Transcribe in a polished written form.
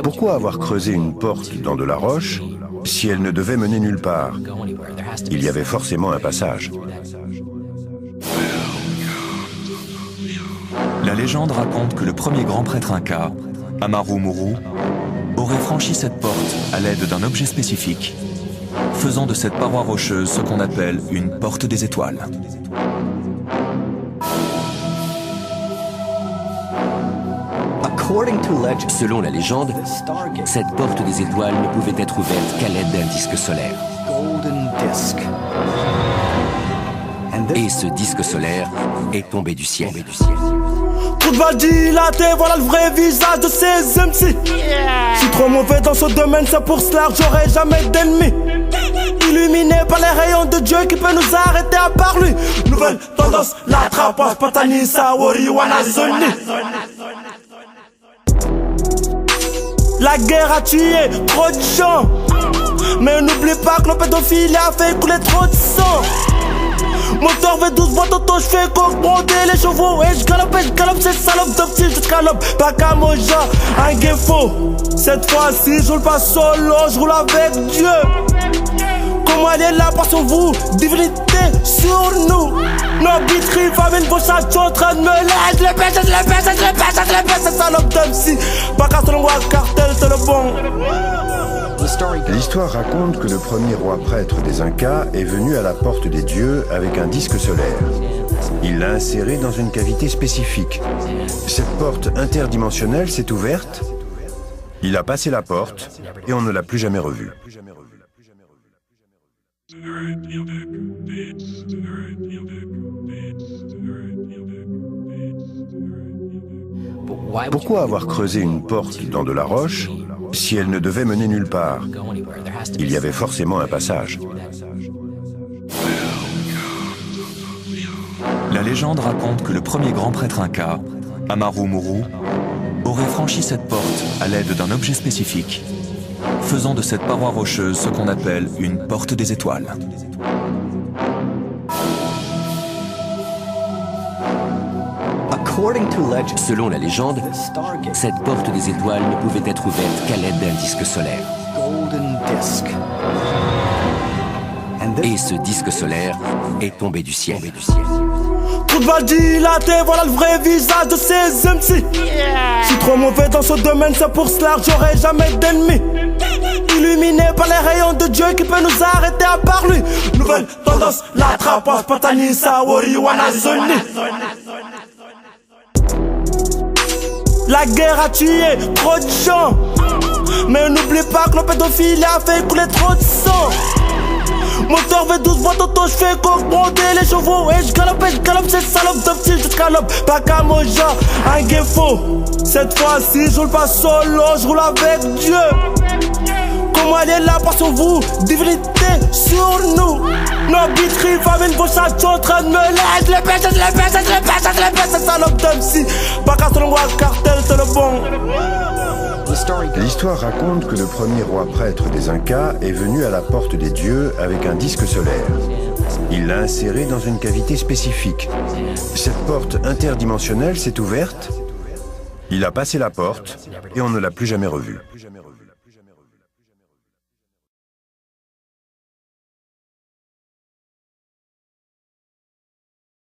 Pourquoi avoir creusé une porte dans de la roche si elle ne devait mener nulle part? Il y avait forcément un passage. La légende raconte que le premier grand prêtre inca, Amaru Muru, aurait franchi cette porte à l'aide d'un objet spécifique, faisant de cette paroi rocheuse ce qu'on appelle une porte des étoiles. Selon la légende, cette porte des étoiles ne pouvait être ouverte qu'à l'aide d'un disque solaire. Et ce disque solaire est tombé du ciel. Toute va dilater, voilà le vrai visage de ces MC. Je suis trop mauvais dans ce domaine, c'est pour cela que j'aurai jamais d'ennemis. Illuminé par les rayons de Dieu qui peut nous arrêter à part lui. Nouvelle tendance, la trappage, Patani, Sawori, Wanazoni. La guerre a tué trop de gens, mais n'oublie pas que le pédophile a fait couler trop de sang. Moteur V12, voit auto, j'fais coque, broder les chevaux. Et j'galope, ces salopes de petits, j'escalope. Pas qu'à Moja, un guéfo. Cette fois-ci, je roule pas solo, je roule avec Dieu. Comment elle est là par sur vous, divinité sur nous. Nos bitteries, famine, vos chats sont en train de me lâcher. Je les pêche, ces salopes d'MC. Pas qu'à selon moi, cartel, c'est le bon. L'histoire raconte que le premier roi prêtre des Incas est venu à la porte des dieux avec un disque solaire. Il l'a inséré dans une cavité spécifique. Cette porte interdimensionnelle s'est ouverte. Il a passé la porte et on ne l'a plus jamais revu. Pourquoi avoir creusé une porte dans de la roche si elle ne devait mener nulle part? Il y avait forcément un passage. La légende raconte que le premier grand prêtre inca, Amaru Muru, aurait franchi cette porte à l'aide d'un objet spécifique, faisant de cette paroi rocheuse ce qu'on appelle une porte des étoiles. Selon la légende, cette porte des étoiles ne pouvait être ouverte qu'à l'aide d'un disque solaire. Et ce disque solaire est tombé du ciel. Toute va dilater, voilà le vrai visage de ces MC. Je suis trop mauvais dans ce domaine, c'est pour cela que j'aurai jamais d'ennemis. Illuminé par les rayons de Dieu qui peut nous arrêter à part lui. Nouvelle tendance, la trappage, Patani, Sawori, Wanazoni. La guerre a tué trop de gens, mais n'oublie pas que le pédophile a fait couler trop de sang. Moteur V12, voit auto, j'fais coque, broder les chevaux. Et j'galope, ces salopes de petits, j'escalope. Pas qu'à Moja, un guéfo. Cette fois-ci, je roule pas solo, je roule avec Dieu. Comment elle est là par sur vous, divinité sur nous. Nos bitteries, famine, vos chats sont en train de me lâcher. Je les pêche, ces salopes d'MC. Pas qu'à selon moi, cartel, c'est le bon. L'histoire raconte que le premier roi prêtre des Incas est venu à la porte des dieux avec un disque solaire. Il l'a inséré dans une cavité spécifique. Cette porte interdimensionnelle s'est ouverte. Il a passé la porte et on ne l'a plus jamais revu.